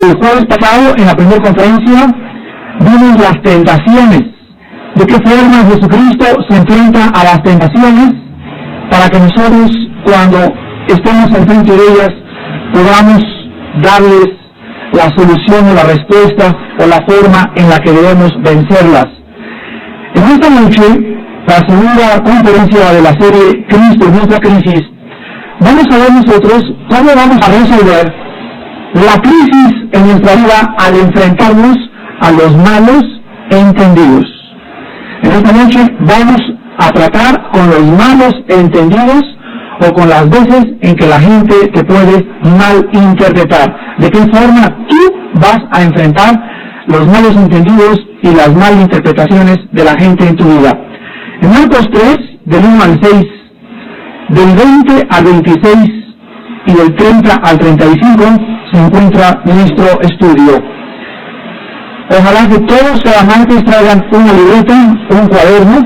El jueves pasado, en la primera conferencia, vimos las tentaciones, de qué forma Jesucristo se enfrenta a las tentaciones, para que nosotros, cuando estemos enfrente de ellas, podamos darles la solución o la respuesta o la forma en la que debemos vencerlas. En esta noche, la segunda conferencia de la serie Cristo en nuestra crisis, vamos a ver nosotros cómo vamos a resolver la crisis en nuestra vida al enfrentarnos a los malos entendidos. En esta noche vamos a tratar con los malos entendidos o con las veces en que la gente te puede malinterpretar. ¿De qué forma tú vas a enfrentar los malos entendidos y las malinterpretaciones de la gente en tu vida? En Marcos 3, del 1 al 6, del 20 al 26 y del 30 al 35 se encuentra nuestro estudio. Ojalá que todos cada martes traigan una libreta, un cuaderno,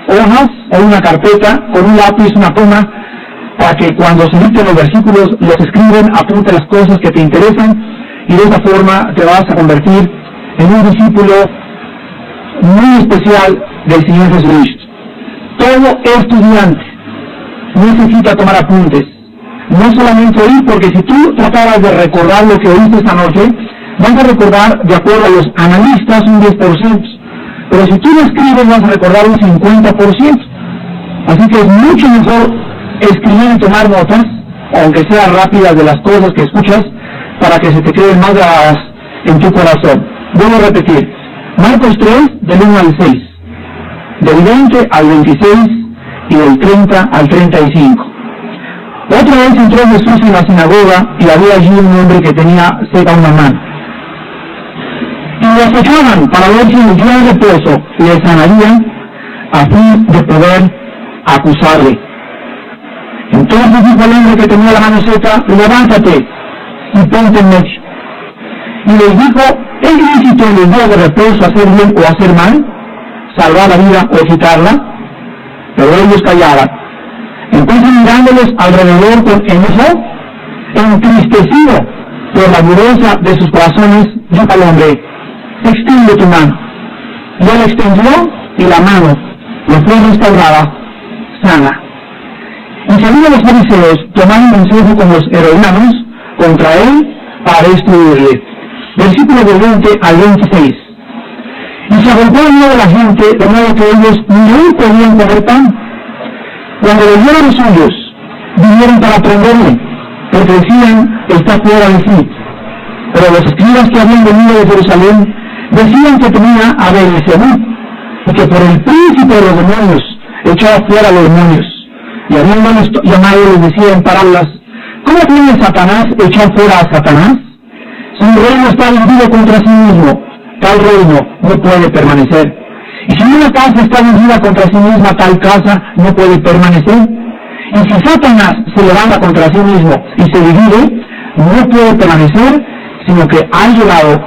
hojas o una carpeta con un lápiz, una pluma, para que cuando se dicten los versículos los escriben, apunte las cosas que te interesan y de esa forma te vas a convertir en un discípulo muy especial del Señor Jesucristo. Todo estudiante necesita tomar apuntes, no solamente oír, porque si tú tratabas de recordar lo que oíste esta noche, vas a recordar, de acuerdo a los analistas, un 10%, pero si tú lo escribes vas a recordar un 50%, así que es mucho mejor escribir y tomar notas, aunque sean rápidas, de las cosas que escuchas, para que se te queden más grabadas en tu corazón. Vuelvo a repetir, Marcos 3, del 1 al 6, del 20 al 26 y del 30 al 35. Otra vez entró Jesús en la sinagoga y había allí un hombre que tenía seca una mano. Y lo acechaban para ver si en el día de reposo le sanarían a fin de poder acusarle. Entonces dijo al hombre que tenía la mano seca: levántate y ponte en medio. Y les dijo: ¿es lícito en el día de reposo hacer bien o hacer mal? ¿Salvar la vida o quitarla? Pero ellos callaban. Entonces, mirándoles alrededor con enojo, entristecido por la dureza de sus corazones, dijo al hombre: extiende tu mano. Y él extendió, y la mano le fue restaurada, sana. Y salidos los fariseos, tomaron consejo con los herodianos contra él para destruirle. Versículo del 20 al 26. Y se agolpó el miedo de la gente, de modo que ellos ni aún podían comer pan. Cuando lo vieron los suyos, vinieron para prenderle, porque decían: está fuera de sí. Pero los escribas que habían venido de Jerusalén decían que tenía a Beelzebú, y que por el príncipe de los demonios echaba fuera a los demonios. Y habiéndoles llamado les decía en parábolas: ¿cómo puede Satanás echar fuera a Satanás? Si un reino está dividido contra sí mismo, tal reino no puede permanecer. Y si una casa está dividida contra sí misma, tal casa no puede permanecer. Y si Satanás se levanta contra sí mismo y se divide, no puede permanecer, sino que ha llegado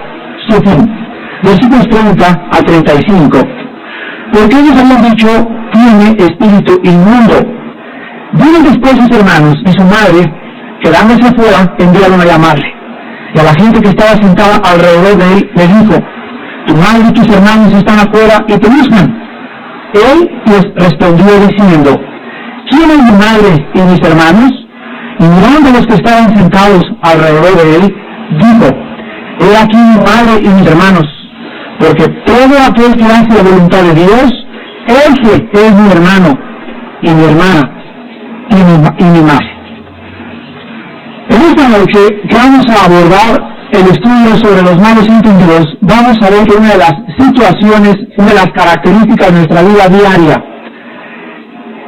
su fin. Versículos 30 a 35. Porque ellos habían dicho: tiene espíritu inmundo. Vino después sus hermanos y su madre, quedándose afuera, enviaron a llamarle. Y a la gente que estaba sentada alrededor de él le dijo: tu madre y tus hermanos están afuera y te buscan. Él les respondió diciendo: ¿quién es mi madre y mis hermanos? Y mirando a los que estaban sentados alrededor de él, dijo: he aquí mi madre y mis hermanos, porque todo aquel que hace la voluntad de Dios, ese es mi hermano y mi hermana y mi madre. En esta noche que vamos a abordar el estudio sobre los malos entendidos, vamos a ver que una de las situaciones, una de las características de nuestra vida diaria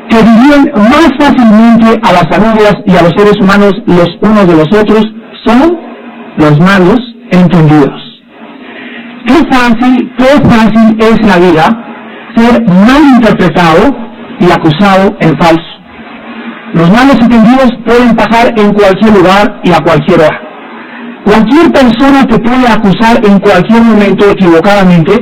que dividen más fácilmente a las familias y a los seres humanos los unos de los otros son los malos entendidos. Qué fácil es la vida ser mal interpretado y acusado en falso. Los malos entendidos pueden pasar en cualquier lugar y a cualquier hora. Cualquier persona te puede acusar en cualquier momento equivocadamente.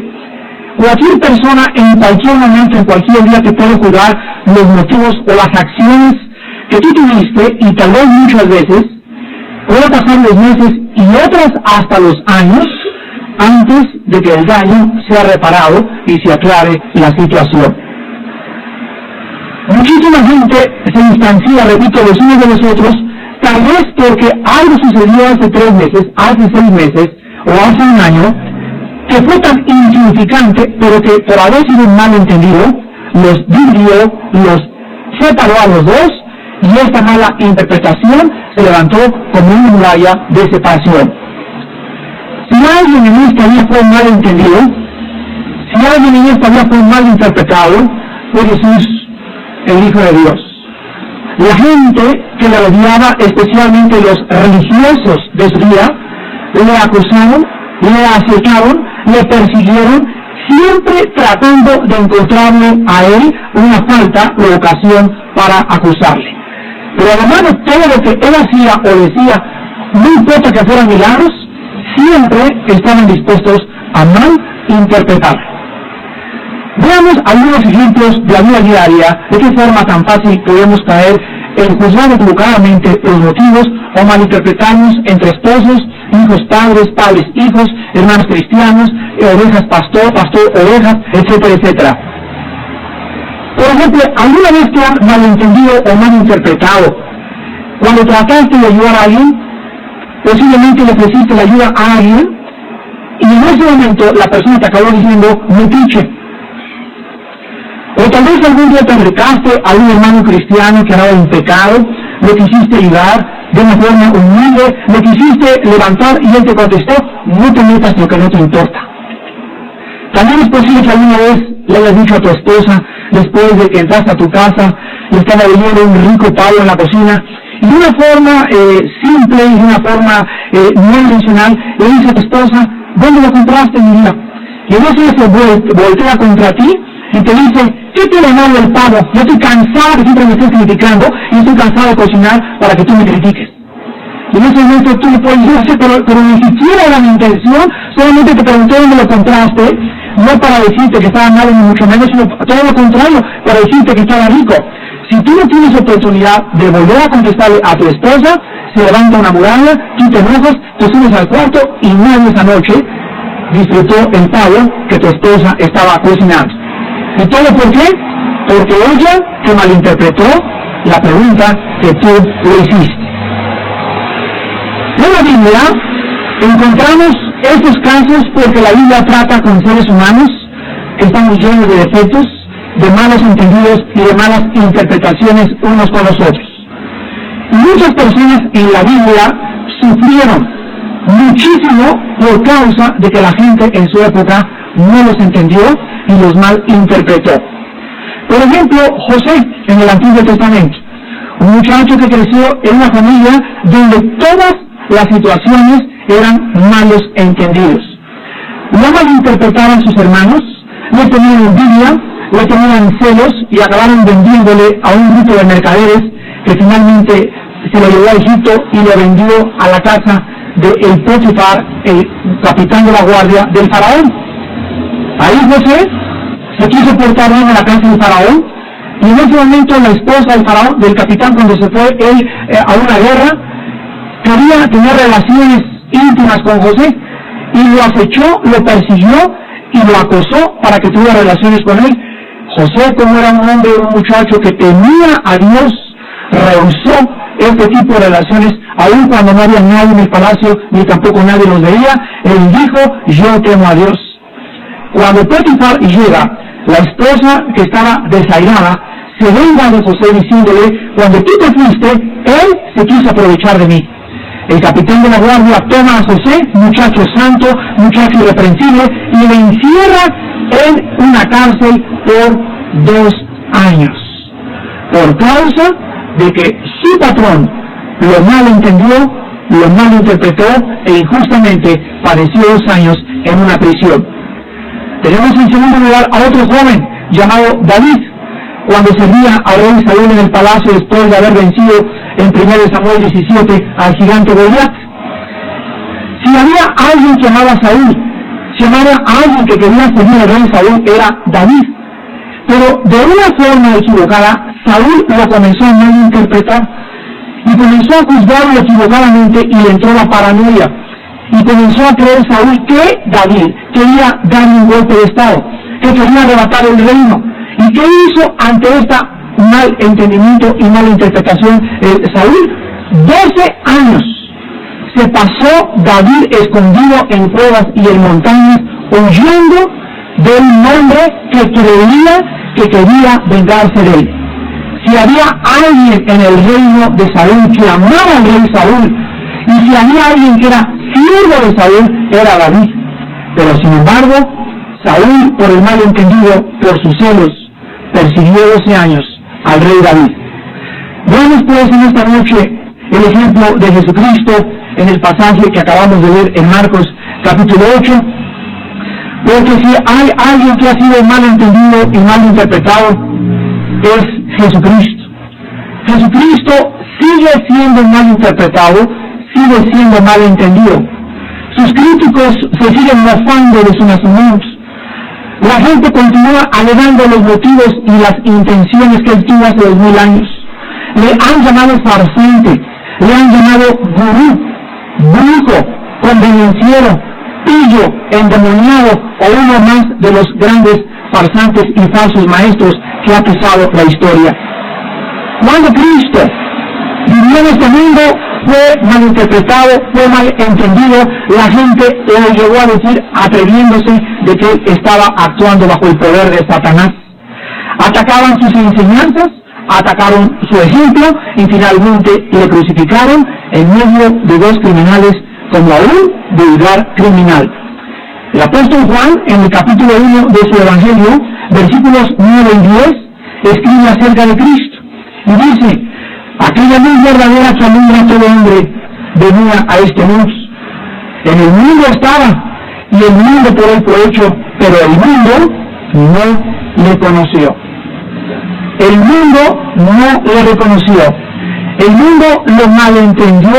Cualquier persona en cualquier momento, en cualquier día, te puede juzgar los motivos o las acciones que tú tuviste, y tal vez muchas veces Puede pasar los meses y otras hasta los años antes de que el daño sea reparado y se aclare la situación. Muchísima gente se distancia, repito, los unos de los otros, tal vez porque algo sucedió hace 3 meses, hace 6 meses o hace un año, que fue tan insignificante, pero que por haber sido un malentendido, los dividió, los separó a los dos, y esta mala interpretación se levantó como una muralla de separación. Si alguien en esta vida fue malentendido, si alguien en esta vida fue mal interpretado, fue Jesús, el Hijo de Dios. La gente que le rodeaba, especialmente los religiosos de su día, le acusaron, le acercaron, le persiguieron, siempre tratando de encontrarle a él una falta o ocasión para acusarle. Pero además de todo lo que él hacía o decía, no importa que fueran milagros, siempre estaban dispuestos a mal interpretar. Veamos algunos ejemplos de la vida diaria, de qué forma tan fácil podemos caer en juzgar equivocadamente los motivos o malinterpretarnos entre esposos, hijos padres, padres hijos, hermanos cristianos, ovejas pastor, pastor ovejas, etcétera, etcétera. Por ejemplo, ¿alguna vez te han malentendido o malinterpretado? Cuando trataste de ayudar a alguien, posiblemente le ofreciste la ayuda a alguien y en ese momento la persona te acabó diciendo metiche. O tal vez algún día te acercaste a un hermano cristiano que andaba en pecado, le quisiste ayudar de una forma humilde, le quisiste levantar y él te contestó, no te metas lo que no te importa. También es posible que alguna vez le hayas dicho a tu esposa, después de que entraste a tu casa, y estaba bebiendo un rico pavo en la cocina, y de una forma simple y de una forma no intencional, le dice a tu esposa, ¿dónde lo compraste, mi vida? Y entonces se voltea contra ti y te dice, ¿qué tiene malo el pavo? Yo estoy cansado que siempre me estés criticando y estoy cansado de cocinar para que tú me critiques. Y en ese momento tú le puedes decir, pero ni siquiera era mi intención, solamente te pregunté dónde lo compraste, no para decirte que estaba malo ni mucho menos, sino todo lo contrario, para decirte que estaba rico. Si tú no tienes oportunidad de volver a contestarle a tu esposa, se levanta una muralla, tú te enojas, te subes al cuarto y nadie esa noche disfrutó el pavo que tu esposa estaba cocinando. ¿Y todo por qué? Porque ella te malinterpretó la pregunta que tú le hiciste. En la Biblia encontramos estos casos porque la Biblia trata con seres humanos que estamos llenos de defectos, de malos entendidos y de malas interpretaciones unos con los otros. Y muchas personas en la Biblia sufrieron muchísimo por causa de que la gente en su época no los entendió y los mal interpretó. Por ejemplo, José en el Antiguo Testamento, un muchacho que creció en una familia donde todas las situaciones eran malos entendidos. No malinterpretaban sus hermanos, le tenían envidia, le tenían celos y acabaron vendiéndole a un grupo de mercaderes que finalmente se lo llevó a Egipto y lo vendió a la casa de Potifar, el capitán de la guardia del faraón. Ahí José se quiso portar bien en la casa del faraón y en ese momento la esposa del faraón, del capitán, cuando se fue él a una guerra, quería tener relaciones íntimas con José y lo acechó, lo persiguió y lo acosó para que tuviera relaciones con él. José, como era un hombre, un muchacho que temía a Dios, rehusó este tipo de relaciones, aun cuando no había nadie en el palacio, ni tampoco nadie los veía. Él dijo, yo temo a Dios. Cuando Potifar llega, la esposa que estaba desairada, se venga de José diciéndole, cuando tú te fuiste, él se quiso aprovechar de mí. El capitán de la guardia toma a José, muchacho santo, muchacho irreprensible, y le encierra en una cárcel por 2 años, por causa de que su patrón lo malentendió, lo malinterpretó e injustamente padeció 2 años en una prisión. Tenemos en segundo lugar a otro joven llamado David, cuando servía al rey Saúl en el palacio después de haber vencido en 1 Samuel 17 al gigante Goliat. Si había alguien que amaba a Saúl, si había alguien que quería seguir al rey Saúl, era David. Pero de una forma equivocada, Saúl lo comenzó a malinterpretar y comenzó a juzgarlo equivocadamente y le entró la paranoia. Y comenzó a creer Saúl que David quería darle un golpe de estado, que quería arrebatar el reino. ¿Y qué hizo ante esta mal entendimiento y mala interpretación Saúl? 12 años se pasó David escondido en cuevas y en montañas, huyendo del hombre que creía que quería vengarse de él. Si había alguien en el reino de Saúl que amaba al rey Saúl, y si había alguien que era siervo de Saúl, era David. Pero sin embargo, Saúl, por el malentendido, por sus celos, persiguió 12 años al rey David. Veamos pues en esta noche el ejemplo de Jesucristo en el pasaje que acabamos de ver en Marcos capítulo 8, porque si hay alguien que ha sido mal entendido y mal interpretado, es Jesucristo. Jesucristo sigue siendo mal interpretado, sigue siendo mal entendido. Sus críticos se siguen mofando de su nacimiento. La gente continúa alegando los motivos y las intenciones que él tuvo hace 2000 años. Le han llamado farsante, le han llamado gurú, brujo, convenenciero, pillo, endemoniado o uno más de los grandes farsantes y falsos maestros que ha pisado la historia. Cuando Cristo vivió en este mundo, fue malinterpretado, fue mal entendido, la gente le llegó a decir, atreviéndose, de que él estaba actuando bajo el poder de Satanás. Atacaban sus enseñanzas, atacaron su ejemplo y finalmente le crucificaron en medio de dos criminales como a un vulgar criminal. El apóstol Juan, en el capítulo 1 de su Evangelio, versículos 9 y 10, escribe acerca de Cristo y dice: aquella luz verdadera que alumbra a todo hombre venía a este mundo. En el mundo estaba, y el mundo por él fue hecho, pero el mundo no le conoció. El mundo no le reconoció. El mundo lo malentendió,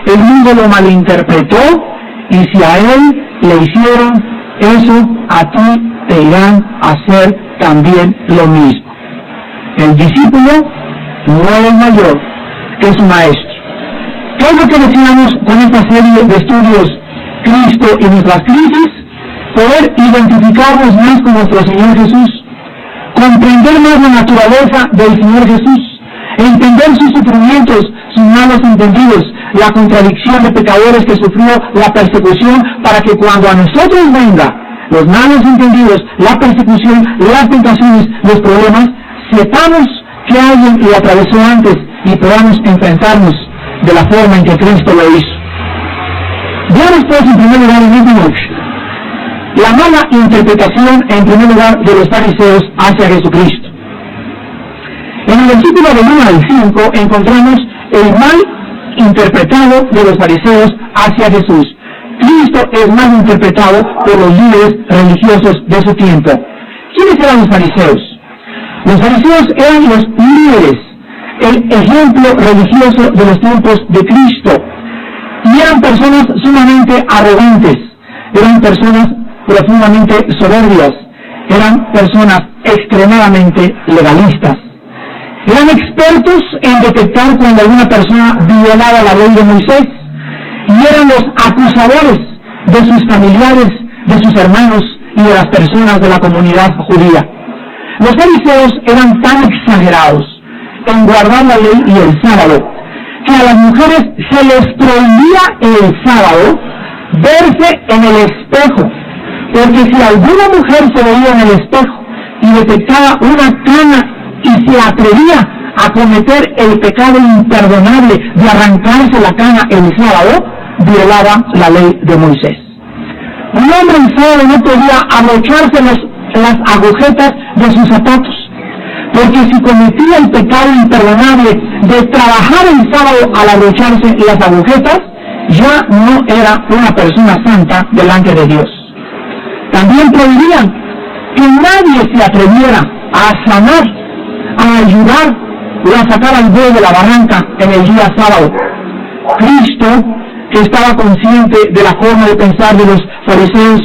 el mundo lo malinterpretó, y si a él le hicieron eso, a ti te irán a hacer también lo mismo. El discípulo no es mayor que su maestro. ¿Qué es lo que decíamos con esta serie de estudios, Cristo y nuestras crisis? Poder identificarnos más con nuestro Señor Jesús, comprender más la naturaleza del Señor Jesús, entender sus sufrimientos, sus malos entendidos, la contradicción de pecadores que sufrió, la persecución, para que cuando a nosotros venga los malos entendidos, la persecución, las tentaciones, los problemas, sepamos que alguien lo atravesó antes y podamos enfrentarnos de la forma en que Cristo lo hizo. Veamos pues en primer lugar en esta noche la mala interpretación en primer lugar de los fariseos hacia Jesucristo. En el versículo del 1 al 5 encontramos el mal interpretado de los fariseos hacia Jesús. Cristo es mal interpretado por los líderes religiosos de su tiempo. ¿Quiénes eran los fariseos? Los fariseos eran los líderes, el ejemplo religioso de los tiempos de Cristo. Y eran personas sumamente arrogantes, eran personas profundamente soberbias, eran personas extremadamente legalistas. Eran expertos en detectar cuando alguna persona violaba la ley de Moisés, y eran los acusadores de sus familiares, de sus hermanos y de las personas de la comunidad judía. Los fariseos eran tan exagerados en guardar la ley y el sábado, que a las mujeres se les prohibía el sábado verse en el espejo, porque si alguna mujer se veía en el espejo y detectaba una cana y se atrevía a cometer el pecado imperdonable de arrancarse la cana el sábado, violaba la ley de Moisés. Un hombre el sábado no podía abrocharse las agujetas de sus zapatos, porque si cometía el pecado imperdonable de trabajar el sábado al abrocharse las agujetas, ya no era una persona santa delante de Dios. También prohibían que nadie se atreviera a sanar, a ayudar o a sacar al buey de la barranca en el día sábado. Cristo, que estaba consciente de la forma de pensar de los fariseos,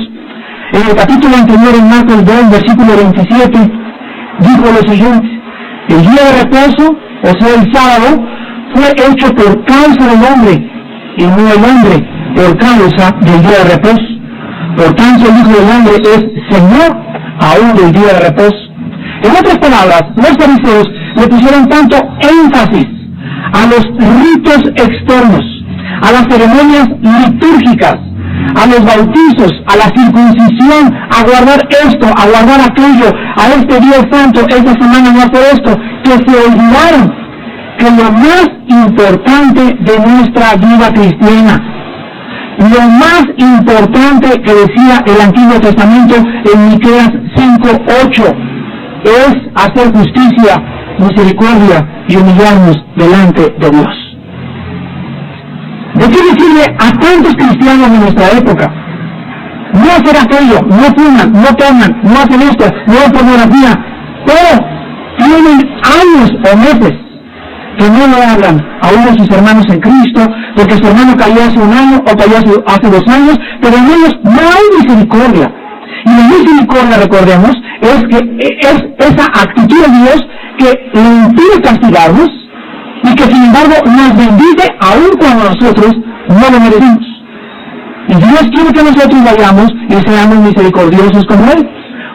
en el capítulo anterior, en Marcos 2, versículo 27, dijo lo siguiente: el día de reposo, o sea el sábado, fue hecho por causa del hombre, y no el hombre por causa del día de reposo. Por tanto, el Hijo del Hombre es Señor aún del día de reposo. En otras palabras, los fariseos le pusieron tanto énfasis a los ritos externos, a las ceremonias litúrgicas, a los bautizos, a la circuncisión, a guardar esto, a guardar aquello, a este día santo, esta semana no hacer esto, que se olvidaron que lo más importante de nuestra vida cristiana, lo más importante que decía el Antiguo Testamento en Miqueas 5:8, es hacer justicia, misericordia y humillarnos delante de Dios. ¿De qué le sirve a tantos cristianos de nuestra época no hacer aquello, no fuman, no toman, no hacen esto, no ven pornografía, pero tienen años o meses que no le hablan a uno de sus hermanos en Cristo, porque su hermano cayó hace un año o cayó hace 2 años, pero en ellos no hay misericordia? Y la misericordia, recordemos, es esa actitud de Dios que le impide castigarnos y que sin embargo nos bendice aun cuando nosotros no lo merecemos. Y Dios quiere que nosotros vayamos y seamos misericordiosos como Él.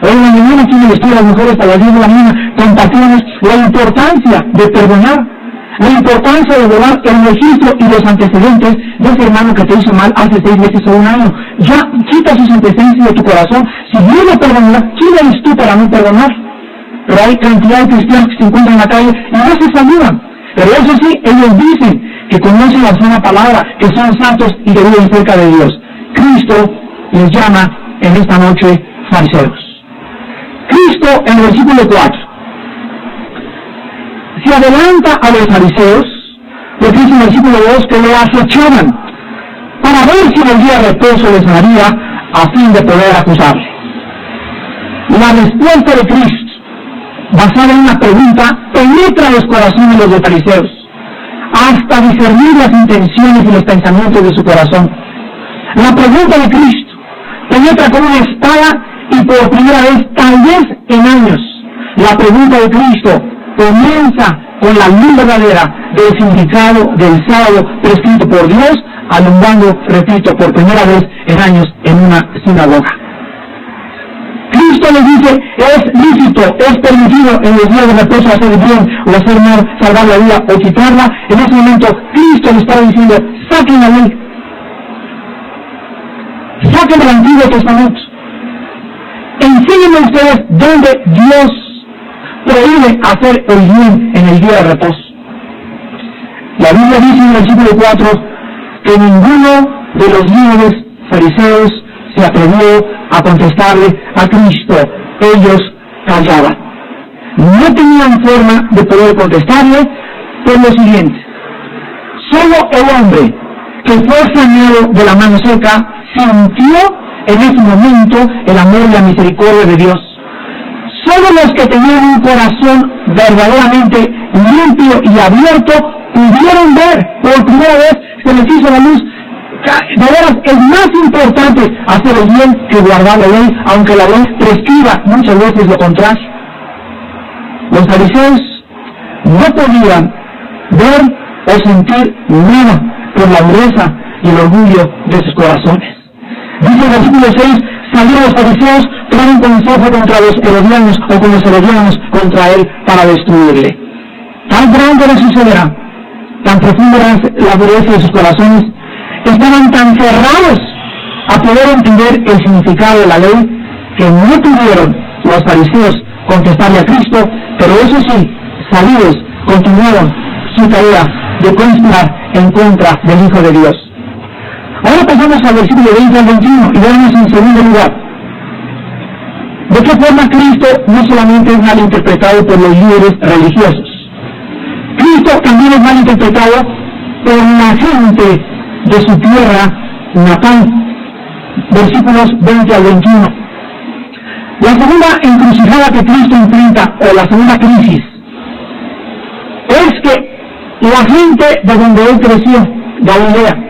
Hoy en la mañana aquí en el estudio de las mujeres a las 10 de la mañana compartimos la importancia de perdonar, la importancia de borrar el registro y los antecedentes de ese hermano que te hizo mal hace 6 meses o 1 año. Ya quita sus antecedentes de tu corazón. Si Dios lo perdonó, ¿quién eres tú para no perdonar? Pero hay cantidad de cristianos que se encuentran en la calle y no se saludan. Pero eso sí, ellos dicen que conocen la sana palabra, que son santos y que viven cerca de Dios. Cristo les llama en esta noche fariseos. Cristo en el versículo 4 se adelanta a los fariseos, lo que dice en el versículo 2, que lo acechaban para ver si en el día de reposo les haría a fin de poder acusarle. La respuesta de Cristo, basada en una pregunta, penetra los corazones de los fariseos, hasta discernir las intenciones y los pensamientos de su corazón. La pregunta de Cristo penetra como una espada y por primera vez, tal vez en años, la pregunta de Cristo comienza con la luz verdadera del significado del sábado prescrito por Dios, alumbrando, repito, por primera vez en años en una sinagoga. Cristo les dice, es lícito, es permitido en los días de reposo hacer el bien o hacer mal, salvar la vida o quitarla. En ese momento, Cristo les estaba diciendo, saquen la ley, saquen el Antiguo Testamento, enséñenme ustedes dónde Dios prohíbe hacer el bien en el día de reposo. La Biblia dice en el versículo 4 que ninguno de los líderes fariseos se atrevió a contestarle a Cristo. Ellos callaban. No tenían forma de poder contestarle por lo siguiente. Solo el hombre que fue sanado de la mano seca sintió en ese momento el amor y la misericordia de Dios. Solo los que tenían un corazón verdaderamente limpio y abierto pudieron ver por primera vez, se les hizo la luz. De veras, es más importante hacer el bien que guardar la ley, aunque la ley prescriba muchas veces lo contrario. Los fariseos no podían ver o sentir nada por la dureza y el orgullo de sus corazones. Dice el versículo 6, salieron los fariseos, traen consejo contra los herodianos o con los herodianos contra él para destruirle. Tan grande era su ceguera, tan profunda era la dureza de sus corazones, estaban tan cerrados a poder entender el significado de la ley que no pudieron los fariseos contestarle a Cristo, pero eso sí, salidos, continuaron su tarea de conspirar en contra del Hijo de Dios. Ahora pasamos al versículo 20 al 21 y vemos en segundo lugar de qué forma Cristo no solamente es mal interpretado por los líderes religiosos. Cristo también es mal interpretado por la gente de su tierra natal. Versículos 20 al 21. La segunda encrucijada que Cristo enfrenta, o la segunda crisis, es que la gente de donde él creció, Galilea,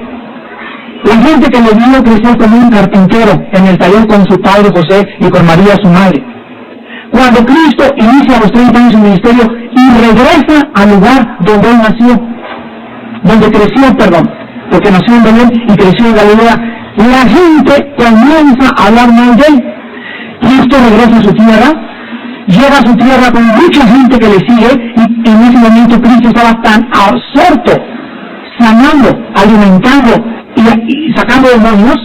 la gente que le vio crecer como un carpintero en el taller con su padre José y con María su madre, cuando Cristo inicia a los 30 años su ministerio y regresa al lugar donde él nació, donde creció, porque nació en Belén y creció en Galilea, la gente comienza a hablar mal de él. Cristo regresa a su tierra, llega a su tierra con mucha gente que le sigue, y en ese momento Cristo estaba tan absorto, sanando, alimentando y sacando demonios,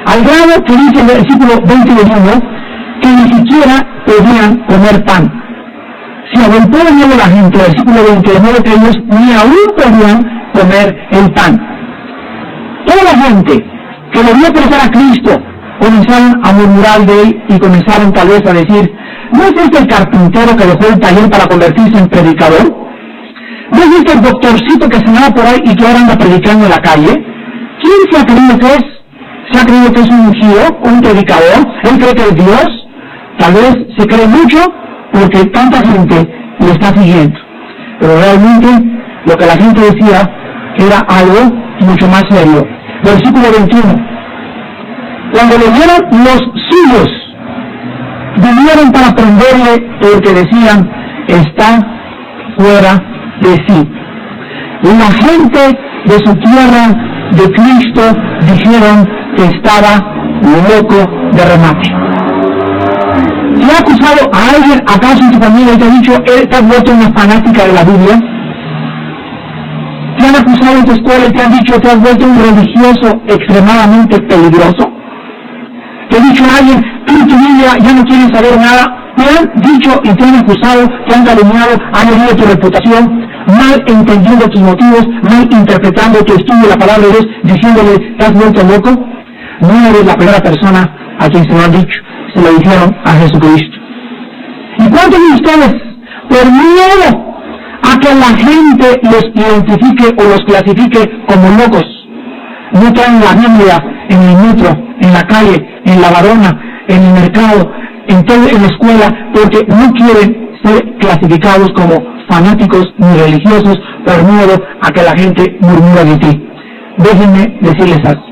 al grado que dice el versículo 21, que ni siquiera podían comer pan. Se aventó de nuevo la gente, versículo 20, de modo que ellos ni aún podían comer el pan. Toda la gente que lo vio crecer a Cristo comenzaron a murmurar de él y comenzaron tal vez a decir: ¿no es este el carpintero que dejó el taller para convertirse en predicador? ¿No es este el doctorcito que se andaba por ahí y que ahora anda predicando en la calle? ¿Quién se ha creído que es? ¿Se ha creído que es un ungido, un predicador? ¿Él cree que es Dios? Tal vez se cree mucho porque tanta gente le está siguiendo. Pero realmente lo que la gente decía era algo mucho más serio. Versículo 21. Cuando le vieron los suyos, vinieron para prenderle porque decían: está fuera de sí. La gente de su tierra, de Cristo, dijeron que estaba loco de remate. ¿Te ha acusado a alguien acaso en tu familia y te ha dicho: te has vuelto una fanática de la Biblia? ¿Te han acusado en tu escuela y te han dicho: te has vuelto un religioso extremadamente peligroso? ¿Te ha dicho a alguien: tú en tu Biblia ya no quieres saber nada? ¿Te han dicho y te han acusado, te han calumniado, han herido tu reputación, mal entendiendo tus motivos, mal interpretando tu estudio de la palabra de Dios, diciéndole: te has vuelto loco? No eres la primera persona a quien se lo han dicho, se lo dijeron a Jesucristo. ¿Y cuántos de ustedes, por miedo a que la gente los identifique o los clasifique como locos, no traen la Biblia en el metro, en la calle, en la varona, en el mercado, en la escuela, porque no quieren ser clasificados como fanáticos ni religiosos por miedo a que la gente murmure de ti? Déjenme decirles algo.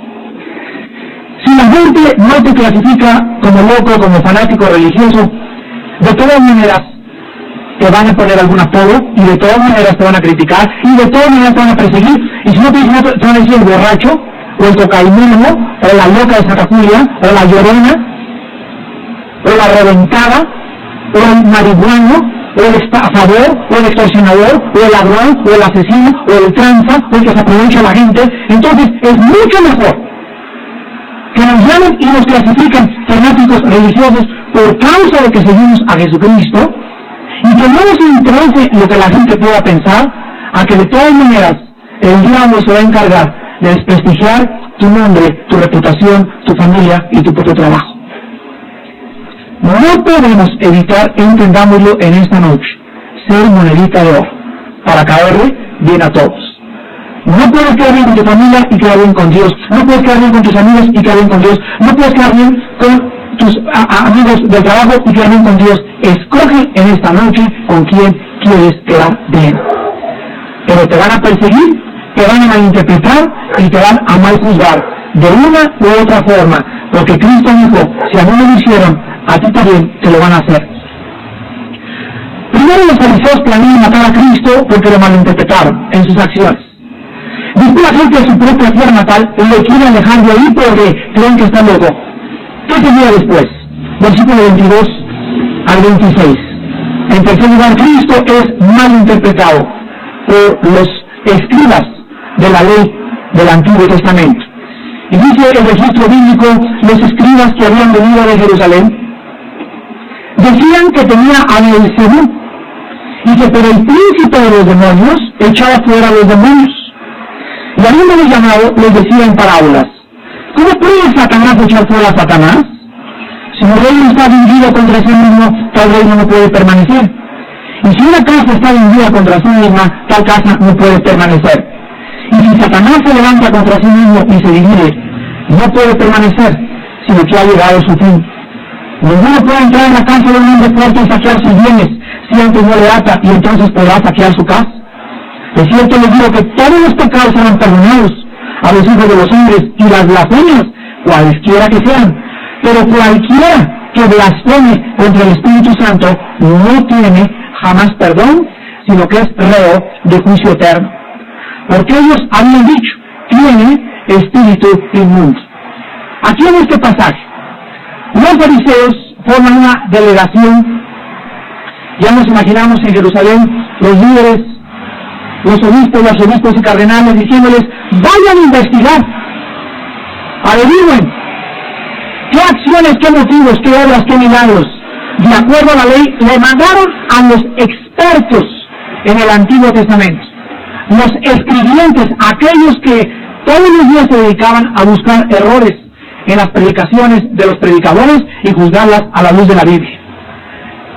Si la gente no te clasifica como loco, como fanático religioso, de todas maneras te van a poner algún apodo, y de todas maneras te van a criticar, y de todas maneras te van a perseguir, y si no te dicen, te van a decir el borracho, o el cocainómano, o la loca de Santa Julia, o la llorona, o la reventada, o el marihuano, o el estafador, o el extorsionador, o el ladrón, o el asesino, o el tranza, o el que se aprovecha a la gente. Entonces es mucho mejor que nos llamen y nos clasifican fanáticos religiosos por causa de que seguimos a Jesucristo, y que no nos interese lo que la gente pueda pensar, a que de todas maneras el diablo se va a encargar de desprestigiar tu nombre, tu reputación, tu familia y tu propio trabajo. No podemos evitar, entendámoslo en esta noche, ser monedita de oro para caerle bien a todos. No puedes quedar bien con tu familia y quedar bien con Dios. No puedes quedar bien con tus amigos y quedar bien con Dios. No puedes quedar bien con tus amigos del trabajo y quedar bien con Dios. Escoge en esta noche con quién quieres quedar bien. Pero te van a perseguir, te van a malinterpretar y te van a mal juzgar de una u otra forma, porque Cristo dijo: si a mí me lo hicieron, a ti también te lo van a hacer. Primero, los fariseos planean matar a Cristo porque lo malinterpretaron en sus acciones. Después, la gente de su propia tierra natal le quiere alejar de ahí porque creen que está loco. ¿Qué seguía después? Versículo 22 al 26. En tercer lugar, Cristo es malinterpretado por los escribas de la ley del Antiguo Testamento. Y dice el registro bíblico: los escribas que habían venido de Jerusalén decían que tenía a Beelzebú, y que por el príncipe de los demonios echaba fuera a los demonios. Y habiéndolos llamado, les decía en parábolas: ¿cómo puede Satanás echar fuera a Satanás? Si un reino está dividido contra sí mismo, tal reino no puede permanecer. Y si una casa está dividida contra sí misma, tal casa no puede permanecer. Y si Satanás se levanta contra sí mismo y se divide, no puede permanecer, sino que ha llegado su fin. Ninguno puede entrar en la casa de un hombre fuerte y saquear sus bienes, si antes no le ata, y entonces podrá saquear su casa. De cierto les digo que todos los pecados serán perdonados a los hijos de los hombres, y las blasfemias, cualesquiera que sean. Pero cualquiera que blasfeme contra el Espíritu Santo no tiene jamás perdón, sino que es reo de juicio eterno. porque ellos habían dicho, tiene espíritu inmundo. Aquí en este pasaje, los fariseos forman una delegación. Ya nos imaginamos en Jerusalén los líderes, los obispos y cardenales diciéndoles, vayan a investigar, averigüen qué acciones, qué motivos, qué obras, qué milagros. De acuerdo a la ley, le mandaron a los expertos en el Antiguo Testamento, los escribientes, aquellos que todos los días se dedicaban a buscar errores en las predicaciones de los predicadores y juzgarlas a la luz de la Biblia.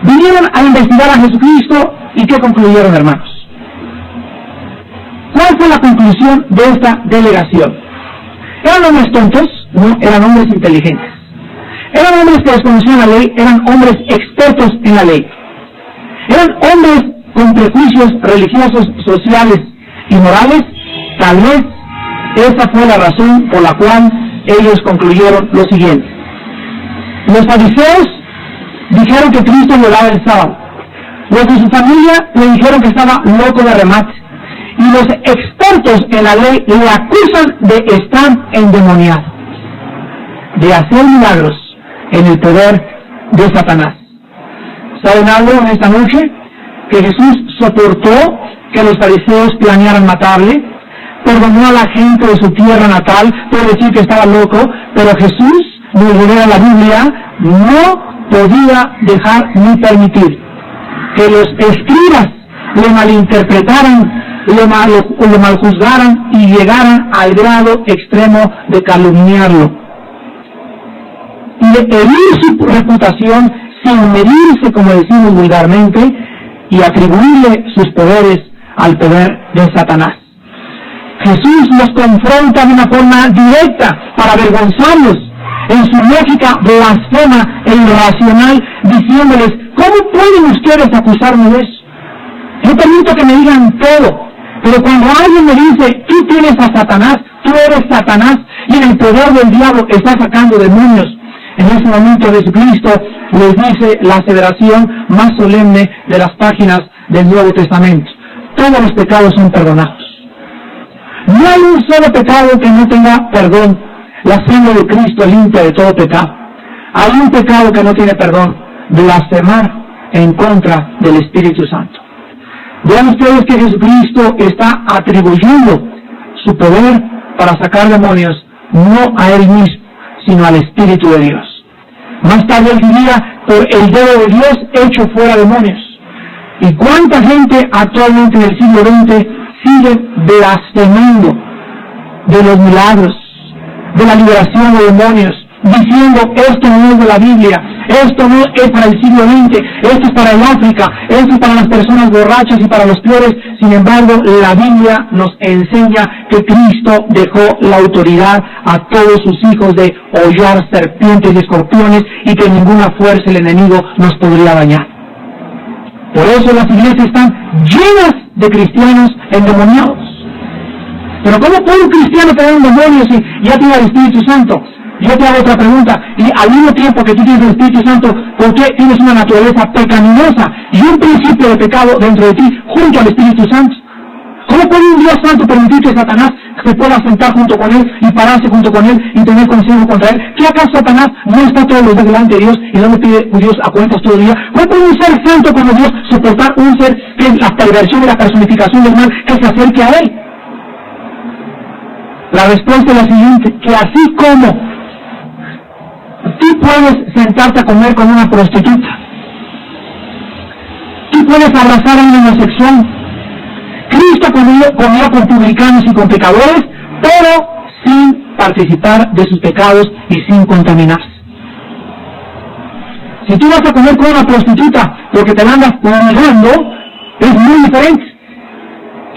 Vinieron a investigar a Jesucristo y ¿qué concluyeron, hermanos? ¿Cuál fue la conclusión de esta delegación? ¿Eran hombres tontos? No, eran hombres inteligentes. Eran hombres que desconocían la ley, eran hombres expertos en la ley. Eran hombres con prejuicios religiosos, sociales y morales. Tal vez esa fue la razón por la cual ellos concluyeron lo siguiente. Los fariseos dijeron que Cristo violaba el sábado. Los de su familia le dijeron que estaba loco de remate. Y los expertos en la ley le acusan de estar endemoniado, de hacer milagros en el poder de Satanás. ¿Saben algo en esta noche? Que Jesús soportó que los fariseos planearan matarle, perdonó a la gente de su tierra natal por decir que estaba loco, pero Jesús, nos revela la Biblia, no podía dejar ni permitir que los escribas le malinterpretaran, le maljuzgaran y llegaran al grado extremo de calumniarlo y de herir su reputación sin medirse, como decimos vulgarmente, y atribuirle sus poderes al poder de Satanás. Jesús los confronta de una forma directa para avergonzarlos. En su lógica blasfema e irracional, diciéndoles, ¿cómo pueden ustedes acusarme de eso? Yo permito que me digan todo, pero cuando alguien me dice, tú tienes a Satanás, tú eres Satanás, y en el poder del diablo está sacando demonios, en ese momento Jesucristo les dice la aseveración más solemne de las páginas del Nuevo Testamento: todos los pecados son perdonados. No hay un solo pecado que no tenga perdón. La sangre de Cristo limpia de todo pecado. Hay un pecado que no tiene perdón: blasfemar en contra del Espíritu Santo. Vean ustedes que Jesucristo está atribuyendo su poder para sacar demonios no a Él mismo, sino al Espíritu de Dios. Más tarde Él diría, por el dedo de Dios hecho fuera demonios. ¿Y cuánta gente actualmente en el siglo XX sigue blasfemando de los milagros, de la liberación de demonios, diciendo, esto no es de la Biblia, esto no es para el siglo XX, esto es para el África, esto es para las personas borrachas y para los peores? Sin embargo, la Biblia nos enseña que Cristo dejó la autoridad a todos sus hijos de hollar serpientes y escorpiones, y que ninguna fuerza del enemigo nos podría dañar. Por eso las iglesias están llenas de cristianos endemoniados. Pero ¿cómo puede un cristiano tener un demonio si ya tiene el Espíritu Santo? Yo te hago otra pregunta, y al mismo tiempo que tú tienes el Espíritu Santo, ¿por qué tienes una naturaleza pecaminosa y un principio de pecado dentro de ti junto al Espíritu Santo? ¿Cómo puede un Dios Santo permitir que Satanás se pueda sentar junto con él y pararse junto con él y tener consejo contra él? ¿Qué acaso Satanás no está todos los días delante de Dios y no le pide a Dios a cuentas todo el día? ¿Cómo puede un ser santo como Dios soportar un ser que es la perversión y la personificación del mal, que se acerque a él? La respuesta es la siguiente, que así como tú puedes sentarte a comer con una prostituta, tú puedes abrazar a un homosexual, Cristo comió con publicanos y con pecadores, pero sin participar de sus pecados y sin contaminarse. Si tú vas a comer con una prostituta porque te la andas negando, es muy diferente.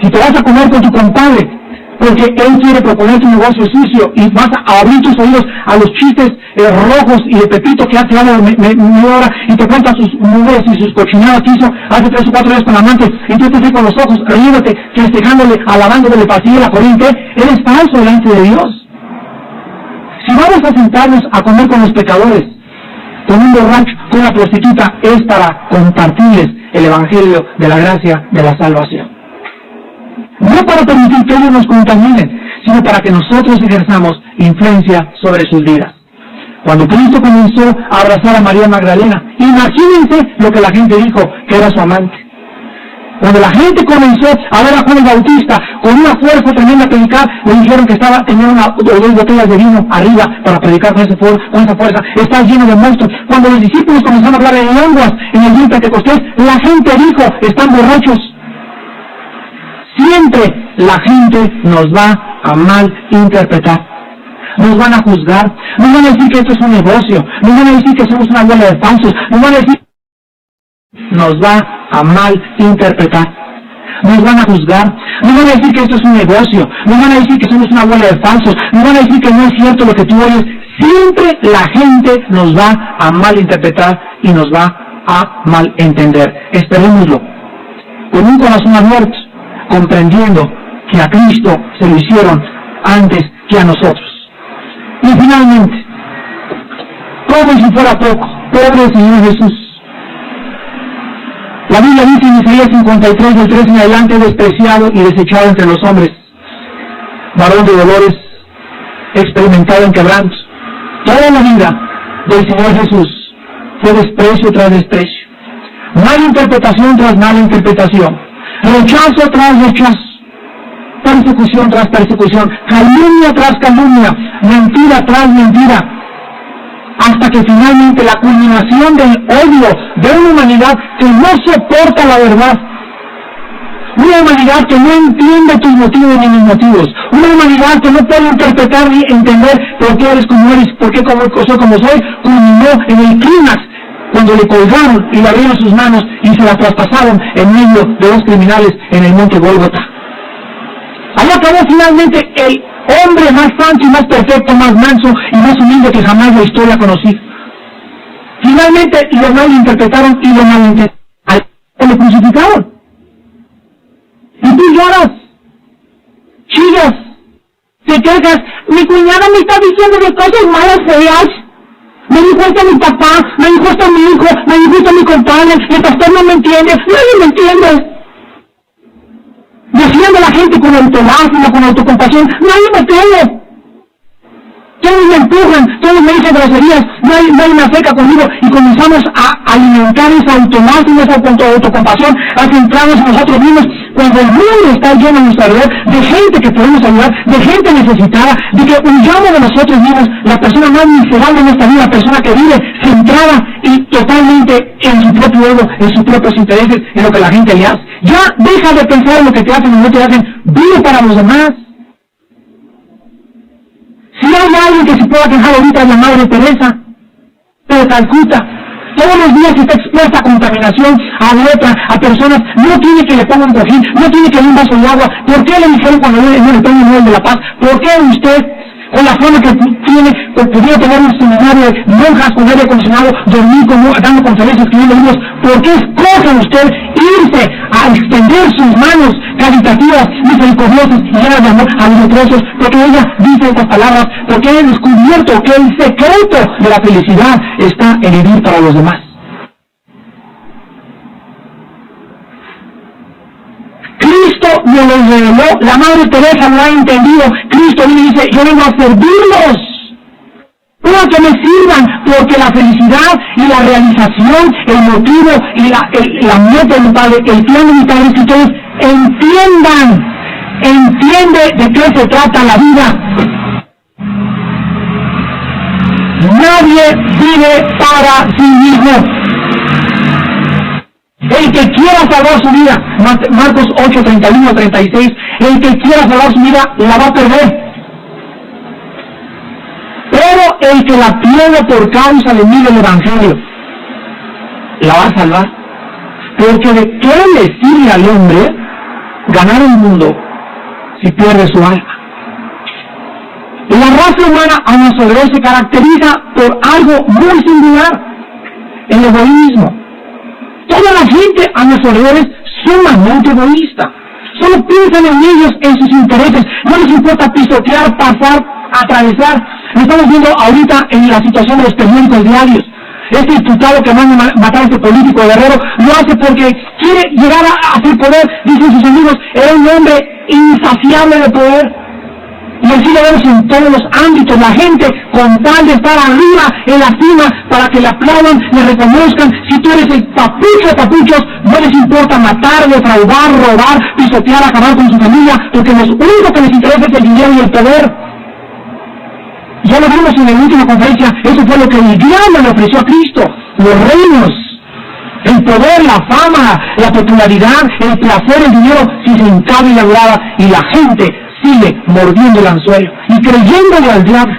Si te vas a comer con tu compadre porque él quiere proponer tu negocio sucio y vas a abrir tus oídos a los chistes rojos y de Pepito que hace algo media hora y te cuenta sus nubes y sus cochinadas que hizo hace 3 o 4 días con amante, y tú te ves con los ojos riéndote, festejándole, alabándole, le pasilla la corriente, eres falso delante de Dios. Si vamos a sentarnos a comer con los pecadores, con un borracho, con una prostituta, es para compartirles el evangelio de la gracia de la salvación. No no para permitir que ellos nos contaminen, sino para que nosotros ejerzamos influencia sobre sus vidas. Cuando Cristo comenzó a abrazar a María Magdalena, imagínense lo que la gente dijo, que era su amante. Cuando la gente comenzó a ver a Juan el Bautista con una fuerza tremenda a predicar, le dijeron que tenía una o dos botellas de vino arriba para predicar con esa fuerza, está lleno de monstruos. Cuando los discípulos comenzaron a hablar en lenguas en el día de Pentecostés, la gente dijo, están borrachos. Siempre la gente nos va a malinterpretar. Nos van a juzgar, nos van a decir que esto es un negocio, nos van a decir que somos una bola de falsos, nos van a decir, nos va a malinterpretar, nos van a juzgar, nos van a decir que esto es un negocio, nos van a decir que somos una bola de falsos, nos van a decir que no es cierto lo que tú oyes. Siempre la gente nos va a malinterpretar y nos va a malentender. Esperémoslo, con un corazón abierto, comprendiendo que a Cristo se lo hicieron antes que a nosotros. Y finalmente, como si fuera poco, pobre Señor Jesús. La Biblia dice en Isaías 53, del 3 en adelante, despreciado y desechado entre los hombres, varón de dolores, experimentado en quebranto. Toda la vida del Señor Jesús fue desprecio tras desprecio, mala interpretación tras mala interpretación, rechazo tras rechazo, persecución tras persecución, calumnia tras calumnia, mentira tras mentira, hasta que finalmente la culminación del odio de una humanidad que no soporta la verdad, una humanidad que no entiende tus motivos ni mis motivos, una humanidad que no puede interpretar ni entender por qué eres como eres, por qué soy como soy, culminó en el clímax cuando le colgaron y le abrieron sus manos y se las traspasaron en medio de dos criminales en el monte Gólgota. Ahí acabó finalmente el hombre más santo y más perfecto, más manso y más humilde que jamás la historia ha conocido. Finalmente lo malinterpretaron y lo malentendieron. Le crucificaron. Y tú lloras, chillas, te quejas. Mi cuñada me está diciendo de cosas malas, feas. Me dijo esto a mi papá, me dijo esto a mi hijo, me dijo esto a mi compadre, el pastor no me entiende, nadie me entiende. Defiendo a la gente con autolástima, con autocompasión, nadie me entiende. Todos me empujan, todos me dicen groserías, nadie me acerca conmigo y comenzamos a alimentar esa autolástima, esa autocompasión, a centrarnos en nosotros mismos, cuando el mundo está lleno a nuestro alrededor de gente que podemos ayudar, de gente necesitada, de que huyamos de nosotros mismos, la persona más miserable de nuestra vida, la persona que vive centrada y totalmente en su propio ego, en sus propios intereses, en lo que la gente le hace. Ya deja de pensar en lo que te hacen y no te hacen, vive para los demás. Si hay alguien que se pueda quejar ahorita, es la Madre Teresa de Calcuta. Todos los días está expuesta a contaminación, a lepra, a personas. No tiene que le pongan cojín, no tiene que darle un vaso de agua. ¿Por qué le dijeron cuando le dio el premio Nobel de la Paz? ¿Por qué usted, con la fama que tiene, pudiera tener un seminario de monjas con aire acondicionado, dormir dando conferencias, escribiendo libros? ¿Por qué escoge usted irse a extender sus manos caritativas, misericordiosas y llenas de amor a los leprosos? Porque ella dice estas palabras, porque he descubierto que el secreto de la felicidad está en vivir para los demás. Cristo me lo reveló, la Madre Teresa lo ha entendido. Cristo viene y dice, yo vengo a servirlos, no a que me sirvan, porque la felicidad y la realización, el motivo y la meta de mi Padre, el plan de mi Padre es que ustedes entiende de qué se trata la vida. Nadie vive para sí mismo. El que quiera salvar su vida, Marcos 8, 31, 36, el que quiera salvar su vida la va a perder. Pero el que la pierda por causa de mí del Evangelio, la va a salvar. Porque ¿de qué le sirve al hombre ganar el mundo si pierde su alma? La raza humana a nuestro alrededor se caracteriza por algo muy singular, el egoísmo. Toda la gente a nuestro alrededor es sumamente egoísta. Solo piensan en ellos, en sus intereses. No les importa pisotear, pasar, atravesar. Lo estamos viendo ahorita en la situación de los periódicos diarios. este diputado que manda a matar a este político guerrero, lo hace porque quiere llegar a hacer poder. Dicen sus amigos, era un hombre insaciable de poder. Y así lo vemos en todos los ámbitos, la gente con tal de estar arriba, en la cima, para que le aplaudan, le reconozcan. Si tú eres el papucho de papuchos, no les importa matar, defraudar, robar, pisotear, acabar con su familia, porque lo único que les interesa es el dinero y el poder. Ya lo vimos en la última conferencia, eso fue lo que el diablo le ofreció a Cristo, los reinos, el poder, la fama, la popularidad, el placer, el dinero, si se hincaba y le adoraba, y la gente sigue mordiendo el anzuelo y creyéndole al diablo.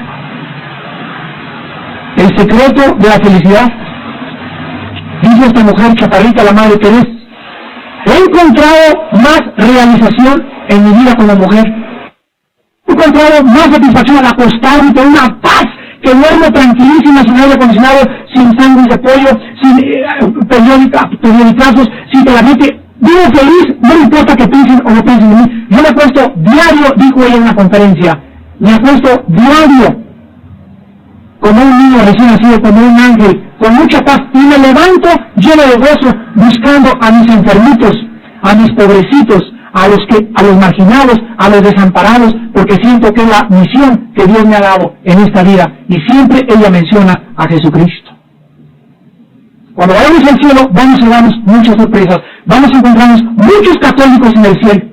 El secreto de la felicidad, dice esta mujer chaparrita, la madre Teresa, he encontrado más realización en mi vida como mujer. He encontrado más satisfacción al acostarme con una paz, que duermo tranquilísima, sin aire acondicionado, sin sándwich de pollo, sin periodicazos, sin que la gente... Vivo feliz, no me importa que piensen o no piensen en mí. Yo me acuesto diario, dijo ella en una conferencia, me acuesto diario, como un niño recién nacido, como un ángel, con mucha paz, y me levanto lleno de gozo, buscando a mis enfermitos, a mis pobrecitos, a los marginados, a los desamparados, porque siento que es la misión que Dios me ha dado en esta vida, y siempre ella menciona a Jesucristo. Cuando vayamos al cielo, vamos a darnos muchas sorpresas, vamos a encontrarnos muchos católicos en el cielo,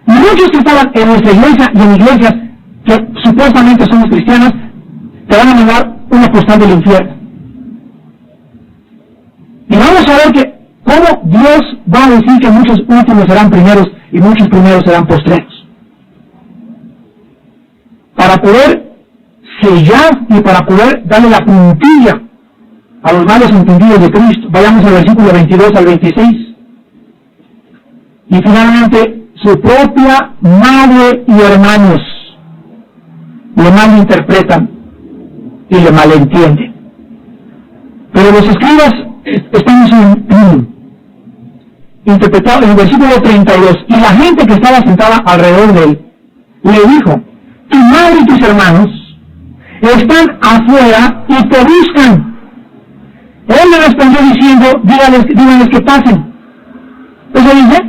y muchos que estaban en nuestra iglesia y en iglesias que supuestamente somos cristianas, te van a mandar una postal del infierno. Y vamos a ver que cómo Dios va a decir que muchos últimos serán primeros y muchos primeros serán postreros. Para poder sellar y para poder darle la puntilla a los malos entendidos de Cristo. Vayamos al versículo 22 al 26. Y finalmente, su propia madre y hermanos le malinterpretan y le malentienden. Pero los escribas estamos interpretados en el versículo 32. Y la gente que estaba sentada alrededor de él le dijo, tu madre y tus hermanos están afuera y te buscan. Él le respondió diciendo, díganles que pasen. ¿Eso dice?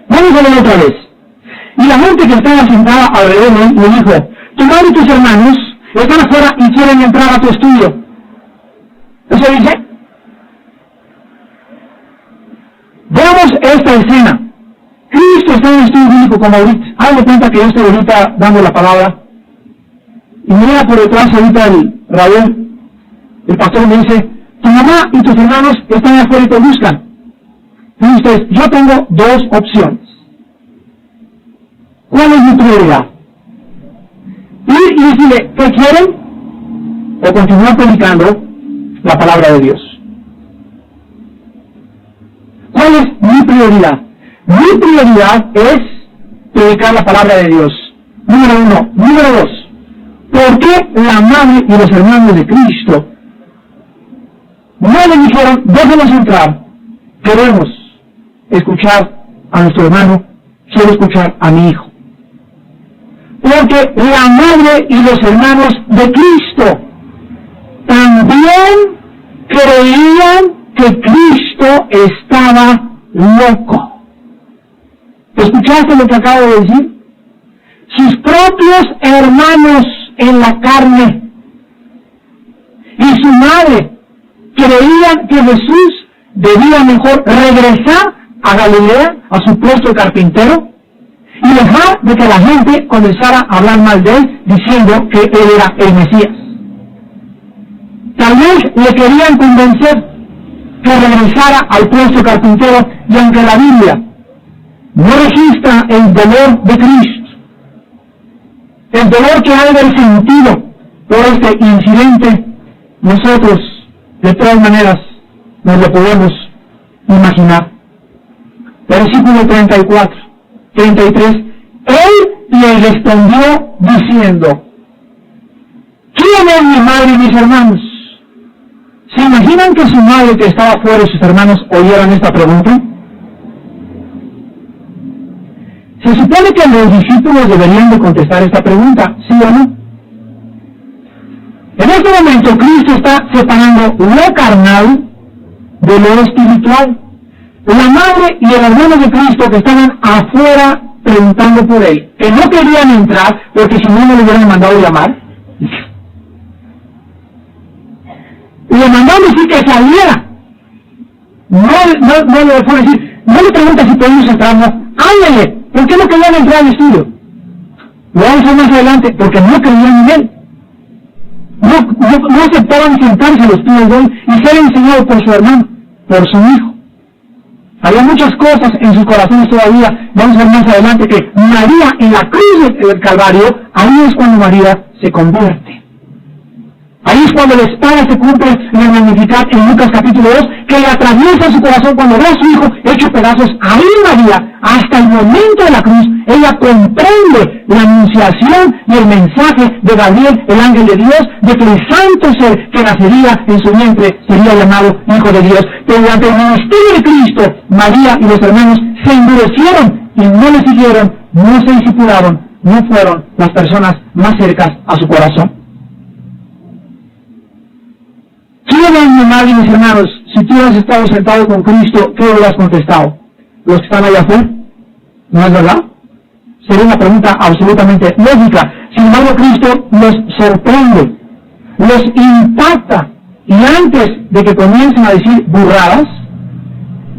Vamos a ver otra vez. Y la gente que estaba sentada alrededor de él le dijo, tu madre y tus hermanos están afuera y quieren entrar a tu estudio. ¿Eso dice? Veamos esta escena. Cristo está en el estudio bíblico como ahorita. Hazme cuenta que yo estoy ahorita dando la palabra. Y mira por detrás ahorita Raúl, el pastor me dice, tu mamá y tus hermanos están afuera y te buscan. Entonces, yo tengo dos opciones. ¿Cuál es mi prioridad? Ir y decirle, ¿qué quieren? O continuar predicando la palabra de Dios. ¿Cuál es mi prioridad? Mi prioridad es predicar la palabra de Dios. Número uno. Número dos. ¿Por qué la madre y los hermanos de Cristo no le dijeron, déjenos entrar, queremos escuchar a nuestro hermano, quiero escuchar a mi hijo? Porque la madre y los hermanos de Cristo también creían que Cristo estaba loco. ¿Escuchaste lo que acabo de decir? Sus propios hermanos en la carne y su madre creían que Jesús debía mejor regresar a Galilea, a su puesto de carpintero, y dejar de que la gente comenzara a hablar mal de él, diciendo que él era el Mesías. Tal vez le querían convencer que regresara al puesto de carpintero, y aunque la Biblia no registra el dolor de Cristo, el dolor que ha de haber sentido por este incidente, nosotros de todas maneras nos lo podemos imaginar. Versículo 34, 33. Él le respondió diciendo, ¿quién es mi madre y mis hermanos? ¿Se imaginan que su madre que estaba afuera y sus hermanos oyeran esta pregunta? Se supone que los discípulos deberían de contestar esta pregunta, ¿sí o no? este momento Cristo está separando lo carnal de lo espiritual. La madre y el hermano de Cristo que estaban afuera preguntando por él, que no querían entrar porque si no, no le hubieran mandado llamar. Le mandaron decir que saliera. No le fue a decir, no le pregunta si podemos entrar, no. Ándale, ¿por qué no querían entrar al estudio? Lo vamos a ver más adelante, porque no creían en él. No aceptaban sentarse a los pies de él y ser enseñado por su hermano, por su hijo. Había muchas cosas en sus corazones todavía. Vamos a ver más adelante que María en la cruz del Calvario, ahí es cuando María se convierte. Ahí es cuando la espada se cumple en el Magnificat en Lucas capítulo 2, que le atraviesa su corazón cuando ve a su hijo hecho pedazos. Ahí María, hasta el momento de la cruz, ella comprende la anunciación y el mensaje de Gabriel, el ángel de Dios, de que el santo ser que nacería en su vientre sería llamado Hijo de Dios. Pero durante el ministerio de Cristo, María y los hermanos se endurecieron y no le siguieron, no se discipularon, no fueron las personas más cercanas a su corazón. ¿Quién, mi madre y mis hermanos, si tú hubieras estado sentado con Cristo, qué hubieras contestado? ¿Los que están allá afuera? ¿No es verdad? Sería una pregunta absolutamente lógica. Sin embargo, Cristo los sorprende, los impacta, y antes de que comiencen a decir burradas,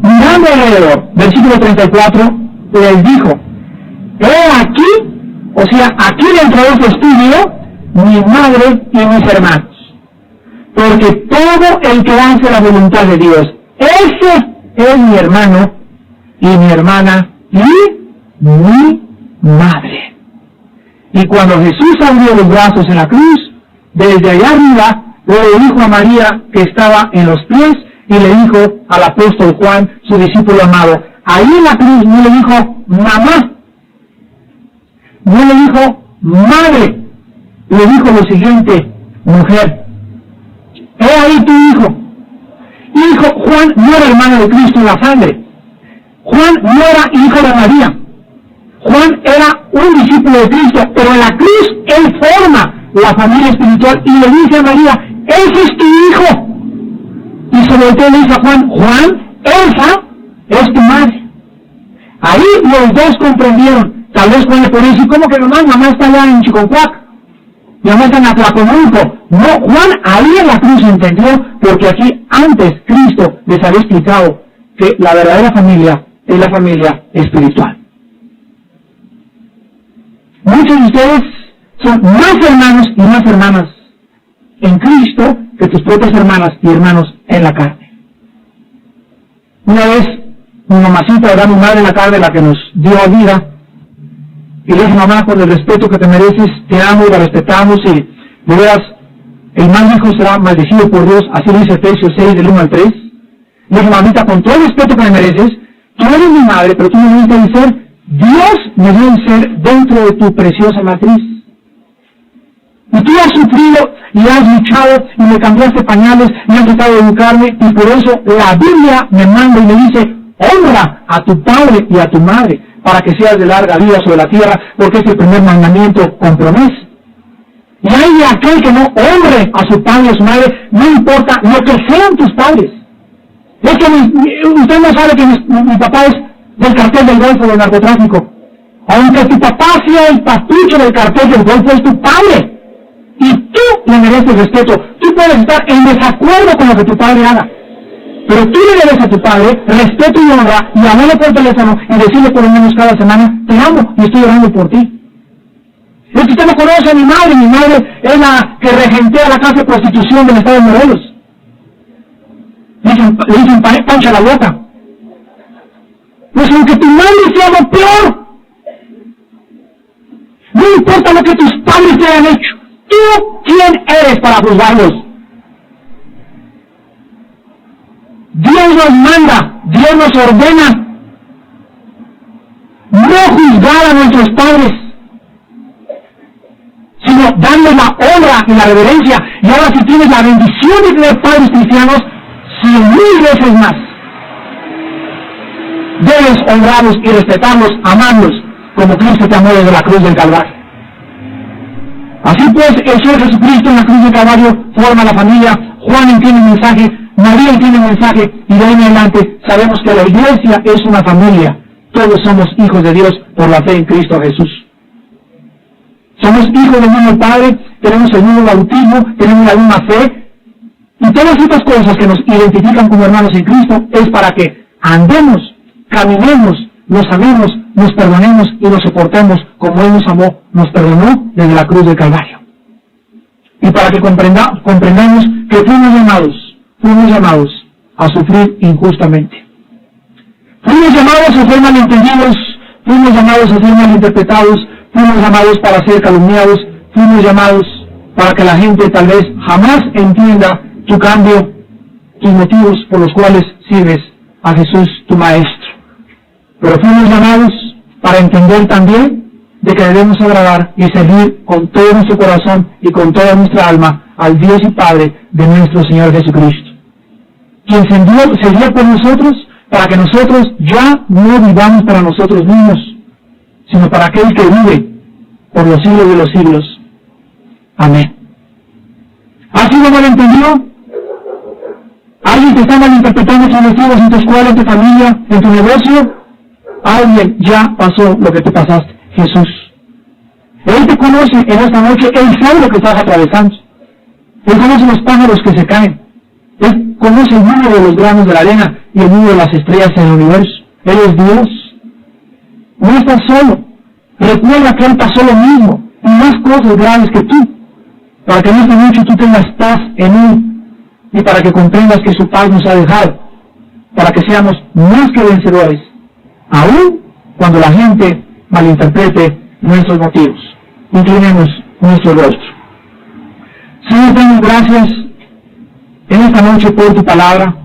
mirando alrededor, versículo 34, les dijo, he aquí, o sea, aquí dentro de este estudio, mi madre y mis hermanos. Porque todo el que hace la voluntad de Dios, ese es mi hermano y mi hermana y mi madre. Y cuando Jesús abrió los brazos en la cruz, desde allá arriba le dijo a María que estaba en los pies y le dijo al apóstol Juan, su discípulo amado, ahí en la cruz no le dijo mamá, no le dijo madre, le dijo lo siguiente, mujer. He ahí tu hijo. Hijo, Juan no era hermano de Cristo en la sangre. Juan no era hijo de María. Juan era un discípulo de Cristo, pero en la cruz él forma la familia espiritual y le dice a María, ese es tu hijo. Y se volteó y le dice a Juan, Juan, esa es tu madre. Ahí los dos comprendieron. Tal vez Juan le podría decir, ¿cómo que mamá está allá en Chiconcuac? Y además en Atlacomulco. No, Juan ahí en la cruz entendió, porque aquí antes Cristo les había explicado que la verdadera familia es la familia espiritual. Muchos de ustedes son más hermanos y más hermanas en Cristo que tus propias hermanas y hermanos en la carne. Una vez mi mamacita era mi madre en la carne, la que nos dio vida, y le dije, mamá, con el respeto que te mereces, te amo y la respetamos, y de veras, el mal hijo será maldecido por Dios, así lo dice Efesios 6, del 1 al 3. Le dije, mamita, con todo el respeto que me mereces, tú eres mi madre, pero tú me debes de ser, Dios me debe de ser dentro de tu preciosa matriz. Y tú has sufrido y has luchado y me cambiaste pañales y has tratado de educarme, y por eso la Biblia me manda y me dice, honra a tu padre y a tu madre, para que seas de larga vida sobre la tierra, porque es el primer mandamiento con promesa. Y hay de aquel que no honre a su padre y a su madre, no importa lo que sean tus padres. Es que usted no sabe que mi papá es del cartel del Golfo, del narcotráfico. Aunque tu papá sea el papucho del cartel del Golfo, es tu padre. Y tú le mereces respeto. Tú puedes estar en desacuerdo con lo que tu padre haga, pero tú le debes a tu padre respeto y honra, y hablarle por teléfono y decirle por lo menos cada semana, te amo y estoy orando por ti. Es que usted no conoce a mi madre es la que regentea la casa de prostitución del estado de Morelos. Le dicen pancha la boca. Pues aunque tu madre sea lo peor, no importa lo que tus padres te hayan hecho, ¿tú quién eres para juzgarlos? Dios nos manda, Dios nos ordena no juzgar a nuestros padres, sino darles la honra y la reverencia. Y ahora, si tienes la bendición de tener padres cristianos, 100,000 veces más, debes honrarlos y respetarlos, amarlos, como Cristo te amó desde la cruz del Calvario. Así pues, el Señor Jesucristo en la cruz de Calvario forma la familia. Juan entiende el mensaje, María entiende el mensaje, y de ahí en adelante sabemos que la iglesia es una familia. Todos somos hijos de Dios por la fe en Cristo Jesús. Somos hijos del mismo Padre, tenemos el mismo bautismo, tenemos la misma fe, y todas estas cosas que nos identifican como hermanos en Cristo es para que andemos, caminemos, nos amemos, nos perdonemos y nos soportemos como Él nos amó, nos perdonó desde la cruz del Calvario. Y para que comprendamos que fuimos llamados a sufrir injustamente. Fuimos llamados a ser malentendidos, fuimos llamados a ser malinterpretados, fuimos llamados para ser calumniados, fuimos llamados para que la gente tal vez jamás entienda tu cambio, tus motivos por los cuales sirves a Jesús, tu Maestro. Pero fuimos llamados para entender también de que debemos agradar y servir con todo nuestro corazón y con toda nuestra alma al Dios y Padre de nuestro Señor Jesucristo, quien se dio por nosotros para que nosotros ya no vivamos para nosotros mismos, sino para aquel que vive por los siglos de los siglos. Amén. ¿Has sido malentendido? ¿Alguien te está malinterpretando tus motivos en tu escuela, en tu familia, en tu negocio? Alguien ya pasó lo que tú pasaste, Jesús. Él te conoce en esta noche, Él sabe lo que estás atravesando. Él conoce los pájaros que se caen. Él conoce el número de los granos de la arena y el número de las estrellas en el universo. Él es Dios. No estás solo. Recuerda que Él pasó lo mismo y más cosas graves que tú, para que en esta noche tú tengas paz en Él y para que comprendas que su paz nos ha dejado, para que seamos más que vencedores, aún cuando la gente malinterprete nuestros motivos. Inclinemos nuestro rostro. Señor, te damos gracias en esta noche por tu palabra,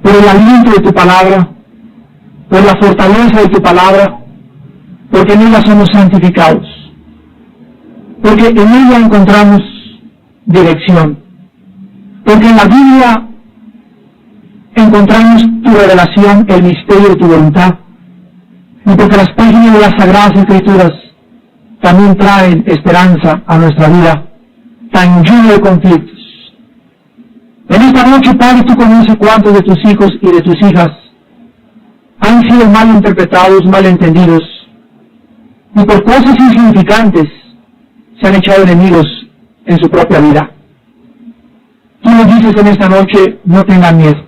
por el aliento de tu palabra, por la fortaleza de tu palabra, porque en ella somos santificados, porque en ella encontramos dirección, porque en la Biblia encontramos tu revelación, el misterio de tu voluntad, y porque las páginas de las Sagradas Escrituras también traen esperanza a nuestra vida, tan llena de conflictos. En esta noche, Padre, tú conoces cuántos de tus hijos y de tus hijas han sido mal interpretados, mal entendidos, y por cosas insignificantes se han echado enemigos en su propia vida. Tú les dices en esta noche, no tengan miedo.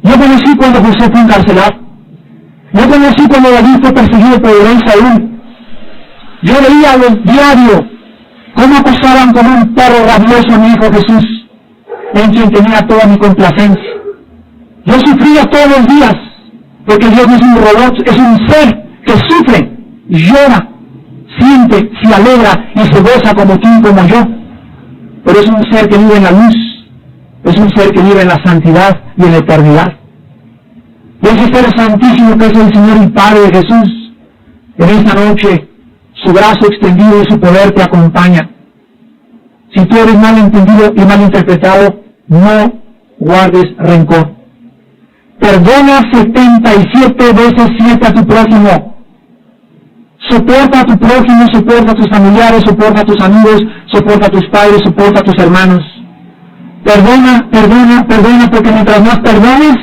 Yo conocí cuando José fue encarcelado. Yo conocí cuando David fue perseguido por el rey Saúl. Yo veía los diarios cómo acosaban con un perro rabioso a mi hijo Jesús, en quien tenía toda mi complacencia. Yo sufría todos los días, porque Dios no es un robot, es un ser que sufre, llora, siente, se alegra y se goza como tú y como yo. Pero es un ser que vive en la luz, es un ser que vive en la santidad y en la eternidad. Y ese ser santísimo que es el Señor y Padre de Jesús, en esta noche, su brazo extendido y su poder te acompaña. Si tú eres mal entendido y mal interpretado, no guardes rencor. Perdona 77 veces 7 a tu prójimo. Soporta a tu prójimo, soporta a tus familiares, soporta a tus amigos, soporta a tus padres, soporta a tus hermanos. Perdona, perdona, perdona, porque mientras más perdones,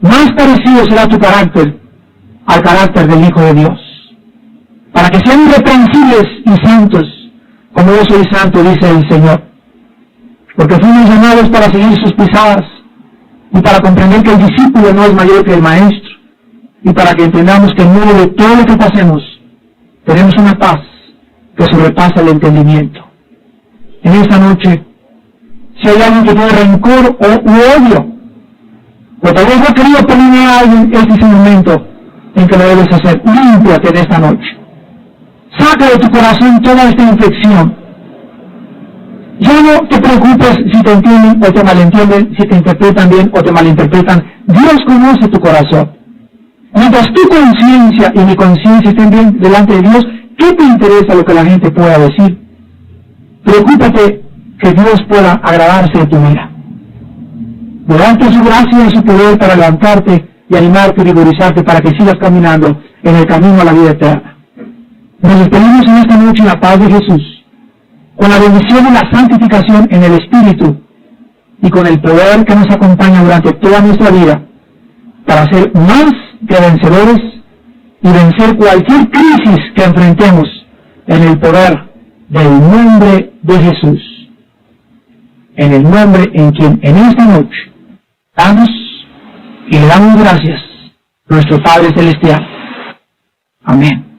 más parecido será tu carácter al carácter del Hijo de Dios. Para que sean irreprensibles y santos, como yo soy santo, dice el Señor. Porque fuimos llamados para seguir sus pisadas y para comprender que el discípulo no es mayor que el maestro, y para que entendamos que en medio de todo lo que pasemos tenemos una paz que sobrepasa el entendimiento. En esta noche, si hay alguien que tiene rencor u odio, o tal vez no ha querido ponerle a alguien, este es el momento en que lo debes hacer. Límpiate en esta noche. Saca de tu corazón toda esta infección. Ya no te preocupes si te entienden o te malentienden, si te interpretan bien o te malinterpretan. Dios conoce tu corazón. Mientras tu conciencia y mi conciencia estén bien delante de Dios, ¿qué te interesa lo que la gente pueda decir? Preocúpate que Dios pueda agradarse de tu vida. Delante de su gracia y su poder para levantarte y animarte y vigorizarte para que sigas caminando en el camino a la vida eterna. Nos despedimos en esta noche en la paz de Jesús, con la bendición y la santificación en el Espíritu y con el poder que nos acompaña durante toda nuestra vida para ser más que vencedores y vencer cualquier crisis que enfrentemos en el poder del nombre de Jesús, en el nombre en quien en esta noche damos y le damos gracias a nuestro Padre Celestial. Amén.